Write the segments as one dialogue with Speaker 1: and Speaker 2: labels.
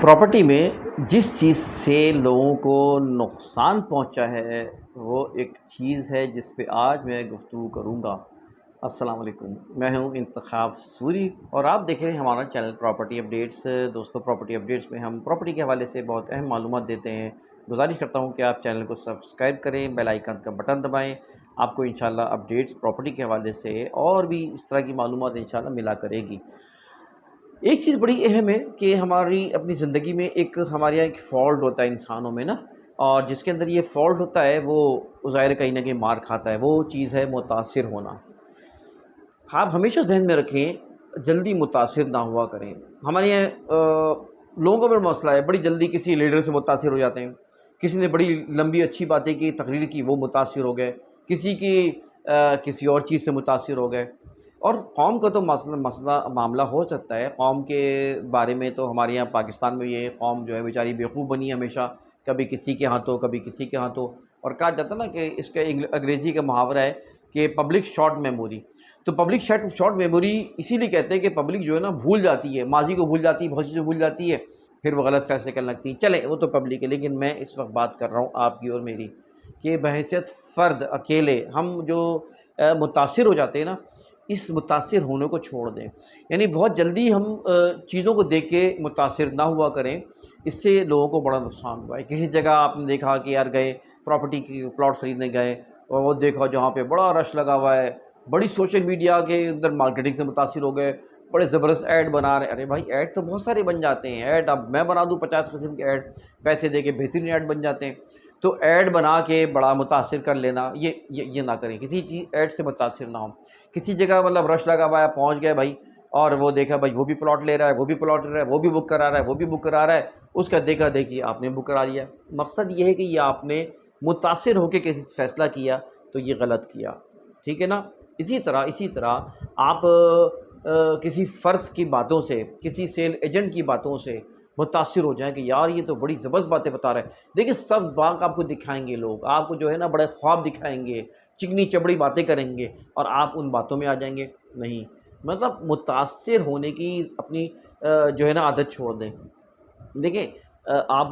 Speaker 1: Property میں جس چیز سے لوگوں کو نقصان پہنچا ہے وہ ایک چیز ہے جس پہ آج میں گفتگو کروں گا۔ السلام علیکم، میں ہوں انتخاب سوری اور آپ دیکھ رہے ہیں ہمارا چینل پراپرٹی اپڈیٹس۔ دوستو، پراپرٹی اپڈیٹس میں ہم پراپرٹی کے حوالے سے بہت اہم معلومات دیتے ہیں۔ گزارش کرتا ہوں کہ آپ چینل کو سبسکرائب کریں، بیل آئیکن کا بٹن دبائیں۔ آپ کو انشاءاللہ اپڈیٹس پراپرٹی کے حوالے سے اور بھی اس طرح کی معلومات انشاءاللہ ملا کرے گی۔ ایک چیز بڑی اہم ہے کہ ہماری اپنی زندگی میں ہمارے یہاں ایک فالٹ ہوتا ہے انسانوں میں نا، اور جس کے اندر یہ فالٹ ہوتا ہے وہ ظاہر کہیں نہ کہیں مار کھاتا ہے۔ وہ چیز ہے متاثر ہونا۔ آپ ہمیشہ ذہن میں رکھیں، جلدی متاثر نہ ہوا کریں۔ ہمارے یہاں لوگوں میں مسئلہ ہے، بڑی جلدی کسی لیڈر سے متاثر ہو جاتے ہیں، کسی نے بڑی لمبی اچھی باتیں کی، تقریر کی، وہ متاثر ہو گئے، کسی کی کسی اور چیز سے متاثر ہو گئے۔ اور قوم کا تو مسئلہ معاملہ ہو سکتا ہے، قوم کے بارے میں تو ہمارے یہاں پاکستان میں یہ قوم جو ہے بیچاری بیوقوف بنی ہے ہمیشہ، کبھی کسی کے ہاتھوں کبھی کسی کے ہاتھوں۔ اور کہا جاتا ہے نا کہ اس کا انگریزی کا محاورہ ہے کہ پبلک شارٹ میموری۔ تو پبلک شارٹ میموری اسی لیے کہتے ہیں کہ پبلک جو ہے نا بھول جاتی ہے، ماضی کو بھول جاتی ہے، بہت چیزیں بھول جاتی ہے، پھر وہ غلط فیصلے کرنے لگتی ہیں۔ چلیں وہ تو پبلک ہے، لیکن میں اس وقت بات کر رہا ہوں آپ کی اور میری، کہ بحیثیت فرد اکیلے ہم جو متاثر ہو جاتے ہیں نا، اس متاثر ہونے کو چھوڑ دیں۔ یعنی بہت جلدی ہم چیزوں کو دیکھ کے متاثر نہ ہوا کریں، اس سے لوگوں کو بڑا نقصان ہوا ہے۔ کسی جگہ آپ نے دیکھا کہ یار گئے پراپرٹی کی پلاٹ خریدنے گئے، اور وہ دیکھا جہاں پہ بڑا رش لگا ہوا ہے، بڑی سوشل میڈیا کے اندر مارکیٹنگ سے متاثر ہو گئے، بڑے زبردست ایڈ بنا رہے ہیں۔ ارے بھائی، ایڈ تو بہت سارے بن جاتے ہیں، ایڈ اب میں بنا دوں 50 قسم کے ایڈ، پیسے دے کے بہترین ایڈ بن جاتے ہیں۔ تو ایڈ بنا کے بڑا متاثر کر لینا، یہ نہ کریں، کسی چیز ایڈ سے متاثر نہ ہوں۔ کسی جگہ مطلب رش لگا ہوا ہے، پہنچ گئے بھائی، اور وہ دیکھا بھائی وہ بھی پلاٹ لے رہا ہے، وہ بھی پلاٹ لے رہا ہے، وہ بھی بک کرا رہا ہے، وہ بھی بک کرا رہا ہے، اس کا دیکھا دیکھی آپ نے بک کرا لیا۔ مقصد یہ ہے کہ یہ آپ نے متاثر ہو کے کسی فیصلہ کیا تو یہ غلط کیا، ٹھیک ہے نا۔ اسی طرح آپ کسی فرد کی باتوں سے، کسی سیل ایجنٹ کی باتوں سے متاثر ہو جائیں کہ یار یہ تو بڑی زبردست باتیں بتا رہا ہے۔ دیکھیں، سب باغ آپ کو دکھائیں گے، لوگ آپ کو جو ہے نا بڑے خواب دکھائیں گے، چکنی چبڑی باتیں کریں گے، اور آپ ان باتوں میں آ جائیں گے۔ نہیں، مطلب متاثر ہونے کی اپنی جو ہے نا عادت چھوڑ دیں۔ دیکھیں، آپ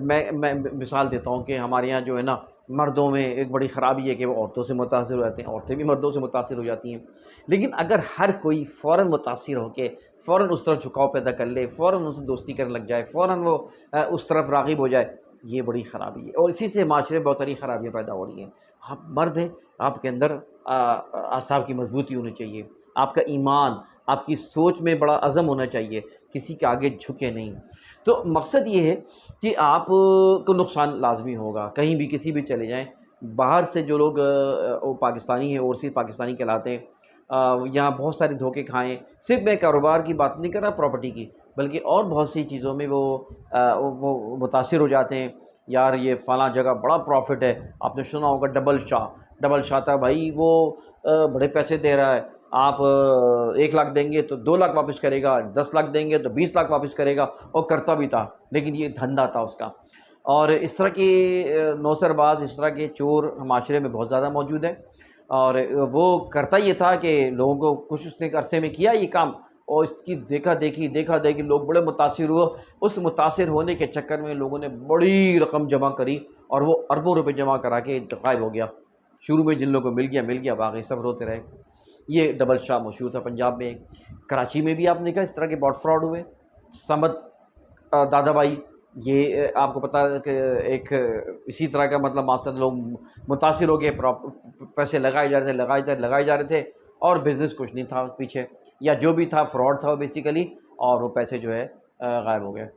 Speaker 1: میں مثال دیتا ہوں کہ ہمارے یہاں جو ہے نا مردوں میں ایک بڑی خرابی ہے کہ وہ عورتوں سے متاثر ہو جاتے ہیں، عورتیں بھی مردوں سے متاثر ہو جاتی ہیں۔ لیکن اگر ہر کوئی فوراً متاثر ہو کے فوراً اس طرف جھکاؤ پیدا کر لے، فوراً اس سے دوستی کرنے لگ جائے، فوراً وہ اس طرف راغب ہو جائے، یہ بڑی خرابی ہے، اور اسی سے معاشرے میں بہت ساری خرابیاں پیدا ہو رہی ہیں۔ آپ مرد ہیں، آپ کے اندر اعصاب کی مضبوطی ہونی چاہیے، آپ کا ایمان، آپ کی سوچ میں بڑا عزم ہونا چاہیے، کسی کے آگے جھکے نہیں۔ تو مقصد یہ ہے کہ آپ کو نقصان لازمی ہوگا، کہیں بھی کسی بھی چلے جائیں۔ باہر سے جو لوگ پاکستانی ہیں، اوورسیز پاکستانی کہلاتے ہیں، یہاں بہت سارے دھوکے کھائیں۔ صرف میں کاروبار کی بات نہیں کر رہا پراپرٹی کی، بلکہ اور بہت سی چیزوں میں وہ متاثر ہو جاتے ہیں۔ یار یہ فلاں جگہ بڑا پروفٹ ہے، آپ نے سنا ہوگا ڈبل شاہ تھا بھائی، وہ بڑے پیسے دے رہا ہے۔ آپ 1 لاکھ دیں گے تو 2 لاکھ واپس کرے گا، 10 لاکھ دیں گے تو 20 لاکھ واپس کرے گا، اور کرتا بھی تھا، لیکن یہ دھندا تھا اس کا۔ اور اس طرح کے نوسر باز، اس طرح کے چور معاشرے میں بہت زیادہ موجود ہیں، اور وہ کرتا یہ تھا کہ لوگوں کو کچھ اس نے عرصے میں کیا یہ کام، اور اس کی دیکھا دیکھی لوگ بڑے متاثر ہوئے۔ اس متاثر ہونے کے چکر میں لوگوں نے بڑی رقم جمع کری، اور وہ اربوں روپے جمع کرا کے غائب ہو گیا۔ شروع میں جن لوگوں کو مل گیا، باقی سب روتے رہے۔ یہ ڈبل شاہ مشہور تھا پنجاب میں۔ کراچی میں بھی آپ نے دیکھا اس طرح کے بہت فراڈ ہوئے۔ سمت دادا بھائی، یہ آپ کو پتہ ہے کہ ایک اسی طرح کا مطلب مقصد، لوگ متاثر ہو کے پیسے لگائے جا رہے تھے، اور بزنس کچھ نہیں تھا پیچھے، یا جو بھی تھا فراڈ تھا بیسیکلی، اور وہ پیسے جو ہے غائب ہو گئے۔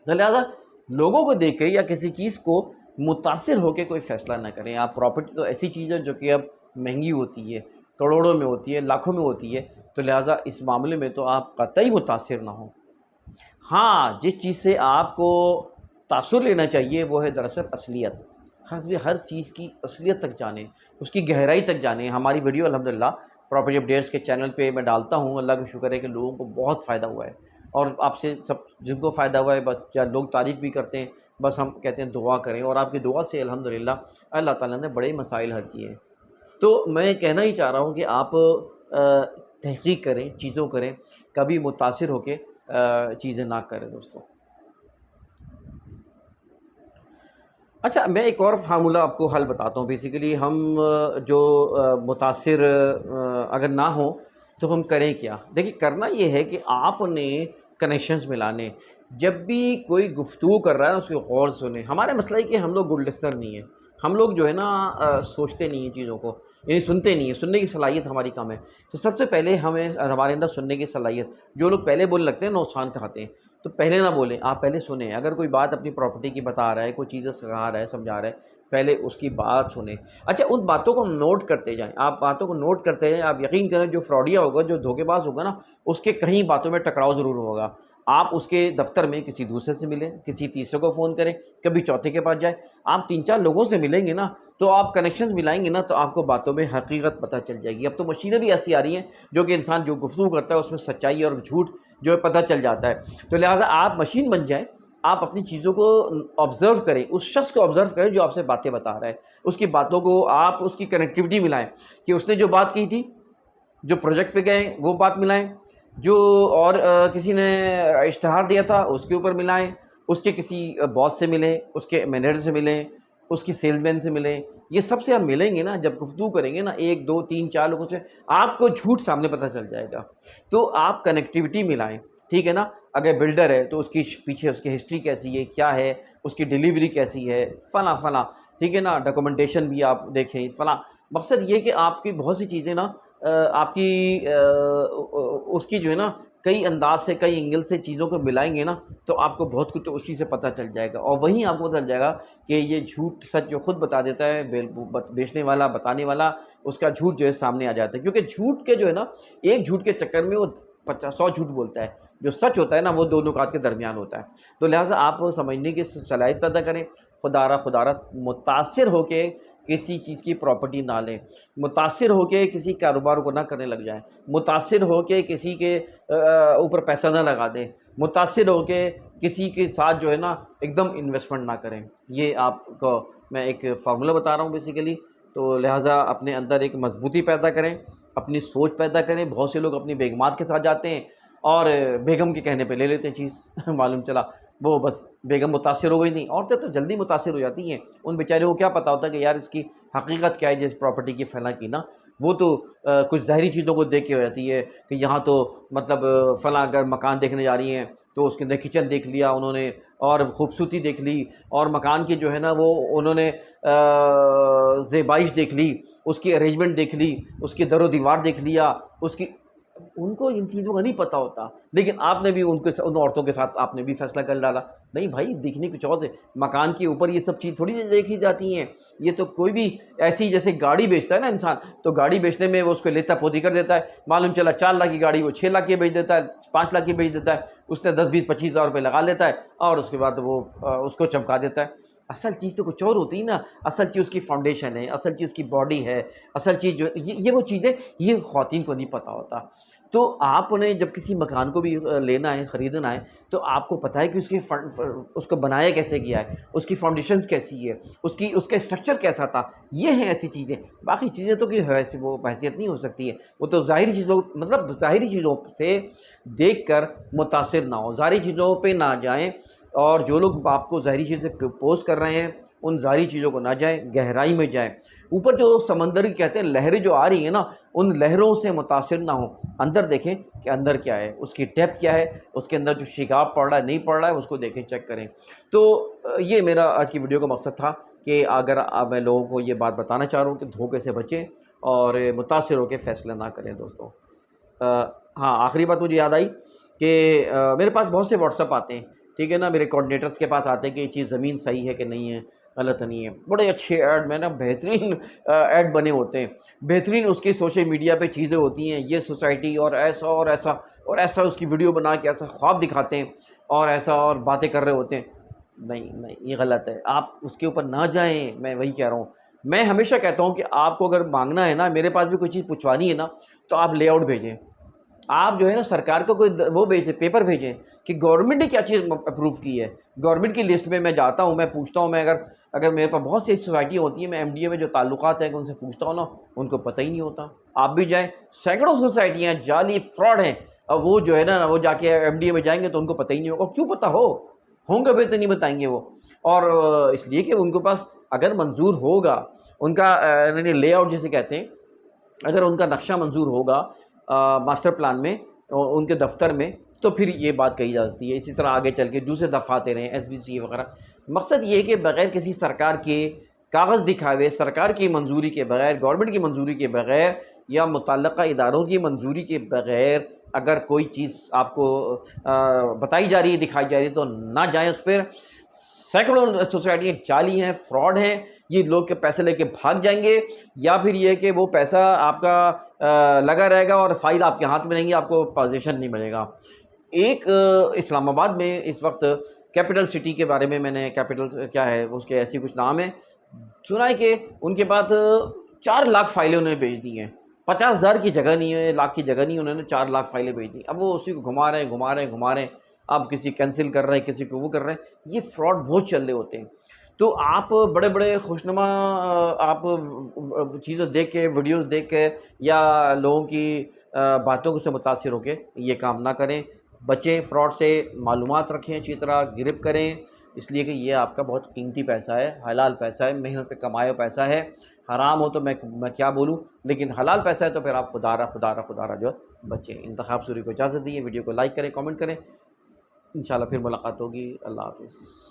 Speaker 1: تو لہٰذا لوگوں کو دیکھ کے یا کسی چیز کو متاثر ہو کے کوئی فیصلہ نہ کریں۔ آپ پراپرٹی تو ایسی چیز ہے جو کہ اب مہنگی ہوتی ہے، کروڑوں میں ہوتی ہے، لاکھوں میں ہوتی ہے، تو لہٰذا اس معاملے میں تو آپ قطعی متاثر نہ ہوں۔ ہاں، جس چیز سے آپ کو تاثر لینا چاہیے وہ ہے دراصل اصلیت۔ ہر چیز کی اصلیت تک جانیں، اس کی گہرائی تک جانیں۔ ہماری ویڈیو الحمدللہ پراپرٹی اپڈیٹس کے چینل پہ میں ڈالتا ہوں، اللہ کا شکر ہے کہ لوگوں کو بہت فائدہ ہوا ہے، اور آپ سے سب جن کو فائدہ ہوا ہے، بس لوگ تعریف بھی کرتے ہیں، بس ہم کہتے ہیں دعا کریں، اور آپ کی دعا سے الحمدللہ اللہ تعالیٰ نے بڑے مسائل حل کیے ہیں۔ تو میں کہنا ہی چاہ رہا ہوں کہ آپ تحقیق کریں، چیزوں کریں، کبھی متاثر ہو کے چیزیں نہ کریں دوستوں۔ اچھا میں ایک اور فارمولہ آپ کو حل بتاتا ہوں. بیسیکلی ہم جو متاثر اگر نہ ہوں تو ہم کریں کیا؟ دیکھیے کرنا یہ ہے کہ آپ نے کنیکشنز ملانے. جب بھی کوئی گفتگو کر رہا ہے اس کو غور سے سنیں. ہمارا مسئلہ ہے کہ ہم لوگ گڈ لسنر نہیں ہیں. ہم لوگ جو ہے نا سوچتے نہیں ہیں چیزوں کو، یعنی سنتے نہیں ہیں. سننے کی صلاحیت ہماری کم ہے. تو سب سے پہلے ہمیں ہمارے اندر سننے کی صلاحیت، جو لوگ پہلے بولنے لگتے ہیں نقصان کھاتے ہیں. تو پہلے نہ بولیں، آپ پہلے سنیں. اگر کوئی بات اپنی پراپرٹی کی بتا رہا ہے، کوئی چیزیں سکھا رہا ہے، سمجھا رہا ہے، پہلے اس کی بات سنیں. اچھا ان باتوں کو نوٹ کرتے جائیں. آپ باتوں کو نوٹ کرتے جائیں. آپ یقین کریں جو فراڈیا ہوگا، جو دھوکے باز ہوگا نا، اس کے کہیں باتوں میں ٹکراؤ ضرور ہوگا. آپ اس کے دفتر میں کسی دوسرے سے ملیں، کسی تیسرے کو فون کریں، کبھی چوتھے کے پاس جائیں. آپ 3-4 لوگوں سے ملیں گے نا تو آپ کنیکشنز ملائیں گے نا تو آپ کو باتوں میں حقیقت پتہ چل جائے گی. اب تو مشینیں بھی ایسی آ رہی ہیں جو کہ انسان جو گفتگو کرتا ہے اس میں سچائی اور جھوٹ جو ہے پتہ چل جاتا ہے. تو لہٰذا آپ مشین بن جائیں. آپ اپنی چیزوں کو آبزرو کریں، اس شخص کو آبزرو کریں جو آپ سے باتیں بتا رہا ہے. اس کی باتوں کو آپ اس کی کنیکٹیوٹی ملائیں کہ اس نے جو بات کہی تھی، جو پروجیکٹ پہ گئے وہ بات ملائیں، جو اور کسی نے اشتہار دیا تھا اس کے اوپر ملائیں، اس کے کسی باس سے ملیں، اس کے مینیجر سے ملیں، اس کے سیلز مین سے ملیں. یہ سب سے آپ ملیں گے نا، جب گفتگو کریں گے نا 1 2 3 4 لوگوں سے، آپ کو جھوٹ سامنے پتہ چل جائے گا. تو آپ کنیکٹیوٹی ملائیں. ٹھیک ہے نا. اگر بلڈر ہے تو اس کی پیچھے اس کی ہسٹری کیسی ہے، کیا ہے، اس کی ڈیلیوری کیسی ہے، فلاں فلاں. ٹھیک ہے نا. ڈاکومنٹیشن بھی آپ دیکھیں فلاں. مقصد یہ کہ آپ کی بہت سی چیزیں نا آپ کی اس کی جو ہے نا کئی انداز سے، کئی اینگل سے چیزوں کو ملائیں گے نا تو آپ کو بہت کچھ اسی سے پتہ چل جائے گا. اور وہیں آپ کو پتہ چل جائے گا کہ یہ جھوٹ سچ جو خود بتا دیتا ہے بیچنے والا، بتانے والا، اس کا جھوٹ جو ہے سامنے آ جاتا ہے. کیونکہ جھوٹ کے جو ہے نا ایک جھوٹ کے چکر میں وہ 100 جھوٹ بولتا ہے. جو سچ ہوتا ہے نا وہ 2 نکات کے درمیان ہوتا ہے. تو لہٰذا آپ سمجھنے کی صلاحیت پیدا کریں. خدا را متاثر ہو کے کسی چیز کی پراپرٹی نہ لیں. متاثر ہو کے کسی کاروبار کو نہ کرنے لگ جائیں. متاثر ہو کے کسی کے اوپر پیسہ نہ لگا دیں. متاثر ہو کے کسی کے ساتھ جو ہے نا ایک دم انویسٹمنٹ نہ کریں. یہ آپ کو میں ایک فارمولہ بتا رہا ہوں بیسیکلی. تو لہٰذا اپنے اندر ایک مضبوطی پیدا کریں، اپنی سوچ پیدا کریں. بہت سے لوگ اپنی بیگمات کے ساتھ جاتے ہیں اور بیگم کے کہنے پہ لے لیتے ہیں چیز. معلوم چلا وہ بس بیگم متاثر ہو گئی. نہیں، عورتیں تو جلدی متاثر ہو جاتی ہیں. ان بیچارے کو کیا پتہ ہوتا ہے کہ یار اس کی حقیقت کیا ہے جس پراپرٹی کی فلاں کی نا. وہ تو کچھ ظاہری چیزوں کو دیکھ کے ہو جاتی ہے کہ یہاں تو مطلب فلاں اگر مکان دیکھنے جا رہی ہیں تو اس کے اندر کچن دیکھ لیا انہوں نے، اور خوبصورتی دیکھ لی، اور مکان کی جو ہے نا وہ انہوں نے زیبائش دیکھ لی، اس کی ارینجمنٹ دیکھ لی، اس کی در و دیوار دیکھ لیا، اس کی. ان کو ان چیزوں کا نہیں پتہ ہوتا. لیکن آپ نے بھی ان عورتوں کے ساتھ آپ نے بھی فیصلہ کر ڈالا. نہیں بھائی، دیکھنے کچھ اور ہے. مکان کے اوپر یہ سب چیز تھوڑی دیکھی جاتی ہیں. یہ تو کوئی بھی ایسی جیسے گاڑی بیچتا ہے نا انسان، تو گاڑی بیچنے میں وہ اس کو لیتا پوتی کر دیتا ہے. معلوم چلا 4 لاکھ کی گاڑی وہ 6 لاکھ کی بیچ دیتا ہے، 5 لاکھ کی بیچ دیتا ہے. اس نے 10 20 25 ہزار روپے لگا لیتا ہے اور اس کے بعد وہ اس کو چمکا دیتا ہے. اصل چیز تو کچھ اور ہوتی ہے نا. اصل چیز اس کی فاؤنڈیشن ہے، اصل چیز اس کی باڈی ہے، اصل چیز جو یہ وہ چیزیں یہ خواتین کو نہیں پتہ ہوتا. تو آپ نے جب کسی مکان کو بھی لینا ہے، خریدنا ہے، تو آپ کو پتہ ہے کہ اس کو بنایا کیسے گیا ہے، اس کی فاؤنڈیشنز کیسی ہے، اس کا اسٹرکچر کیسا تھا. یہ ہیں ایسی چیزیں. باقی چیزیں تو کہ وہ حیثیت نہیں ہو سکتی ہے. وہ تو ظاہری چیزوں مطلب ظاہری چیزوں سے دیکھ کر متاثر نہ ہو، ظاہری چیزوں پہ نہ جائیں. اور جو لوگ آپ کو ظاہری چیزیں پوسٹ کر رہے ہیں ان ظاہری چیزوں کو نہ جائیں، گہرائی میں جائیں. اوپر جو سمندر کی کہتے ہیں لہریں جو آ رہی ہیں نا، ان لہروں سے متاثر نہ ہوں. اندر دیکھیں کہ اندر کیا ہے، اس کی ڈیپتھ کیا ہے، اس کے اندر جو شگاف پڑ رہا ہے نہیں پڑ رہا ہے اس کو دیکھیں، چیک کریں. تو یہ میرا آج کی ویڈیو کا مقصد تھا کہ اگر میں لوگوں کو یہ بات بتانا چاہ رہا ہوں کہ دھوکے سے بچیں اور متاثر ہو کے فیصلہ نہ کریں دوستوں. ہاں، آخری بات مجھے یاد آئی کہ میرے پاس بہت سے واٹس ایپ آتے ہیں. ٹھیک ہے نا. میرے کوآرڈینیٹرس کے پاس آتے ہیں کہ یہ چیز زمین صحیح ہے کہ نہیں ہے، غلط نہیں ہے. بڑے اچھے ایڈ میں نا بہترین ایڈ بنے ہوتے ہیں. بہترین اس کی سوشل میڈیا پہ چیزیں ہوتی ہیں، یہ سوسائٹی اور ایسا اور ایسا اور ایسا، اس کی ویڈیو بنا کے ایسا خواب دکھاتے ہیں اور ایسا اور باتیں کر رہے ہوتے ہیں. نہیں نہیں، یہ غلط ہے. آپ اس کے اوپر نہ جائیں. میں وہی کہہ رہا ہوں. میں ہمیشہ کہتا ہوں کہ آپ کو اگر مانگنا ہے نا، میرے پاس بھی کوئی چیز پوچھوانی ہے نا، تو آپ لے آؤٹ بھیجیں. آپ جو ہے نا سرکار کو کوئی وہ بھیجیں، پیپر بھیجیں کہ گورنمنٹ نے کیا چیز اپروو کی ہے. گورنمنٹ کی لسٹ میں جاتا ہوں، میں پوچھتا ہوں. میں اگر میرے پاس بہت سی سوسائٹی ہوتی ہیں، میں ایم ڈی اے میں جو تعلقات ہیں ان سے پوچھتا ہوں نا، ان کو پتہ ہی نہیں ہوتا. آپ بھی جائیں، سینکڑوں سوسائٹیاں جعلی فراڈ ہیں، اور وہ جو ہے نا وہ جا کے ایم ڈی اے میں جائیں گے تو ان کو پتہ ہی نہیں ہوگا. کیوں پتہ ہوں گے بھی تو نہیں بتائیں گے وہ. اور اس لیے کہ ان کے پاس اگر منظور ہوگا ان کا یعنی لے آؤٹ جسے کہتے ہیں، اگر ان کا نقشہ منظور ہوگا ماسٹر پلان میں ان کے دفتر میں، تو پھر یہ بات کہی جا سکتی ہے۔ اسی طرح آگے چل کے دوسرے دفاتر ہیں SBC وغیرہ۔ مقصد یہ ہے کہ بغیر کسی سرکار کے کاغذ دکھاوے، سرکار کی منظوری کے بغیر، گورنمنٹ کی منظوری کے بغیر یا متعلقہ اداروں کی منظوری کے بغیر اگر کوئی چیز آپ کو بتائی جا رہی ہے، دکھائی جا رہی ہے، تو نہ جائیں اس پر۔ سینکڑوں سوسائٹیاں جعلی ہیں، فراڈ ہیں، یہ لوگ کے پیسے لے کے بھاگ جائیں گے، یا پھر یہ کہ وہ پیسہ آپ کا لگا رہے گا اور فائل آپ کے ہاتھ میں رہیں گی، آپ کو پوزیشن نہیں ملے گا۔ ایک اسلام آباد میں اس وقت کیپٹل سٹی کے بارے میں نے کیپٹل کیا ہے اس کے ایسی کچھ نام ہے سنا ہے کہ ان کے بعد 4 لاکھ فائلیں انہوں نے بھیج دی ہیں۔ 50,000 کی جگہ نہیں ہے، لاکھ کی جگہ نہیں، انہوں نے 4 لاکھ فائلیں بھیج دی۔ اب وہ اسی کو گھما رہے ہیں، آپ کسی کینسل کر رہے ہیں، کسی کو وہ کر رہے ہیں۔ یہ فراڈ بہت چل رہے ہوتے ہیں۔ تو آپ بڑے بڑے خوشنما آپ چیزیں دیکھ کے، ویڈیوز دیکھ کے یا لوگوں کی باتوں سے متاثر ہو کے یہ کام نہ کریں، بچیں فراڈ سے، معلومات رکھیں اچھی طرح، گرپ کریں، اس لیے کہ یہ آپ کا بہت قیمتی پیسہ ہے، حلال پیسہ ہے، محنت کا کمایا ہوا پیسہ ہے۔ حرام ہو تو میں کیا بولوں، لیکن حلال پیسہ ہے تو پھر آپ خدا را جو بچیں۔ انتخاب سوری کو اجازت دیے، ویڈیو کو لائک کریں، کامنٹ کریں، انشاءاللہ پھر ملاقات ہوگی۔ اللہ حافظ۔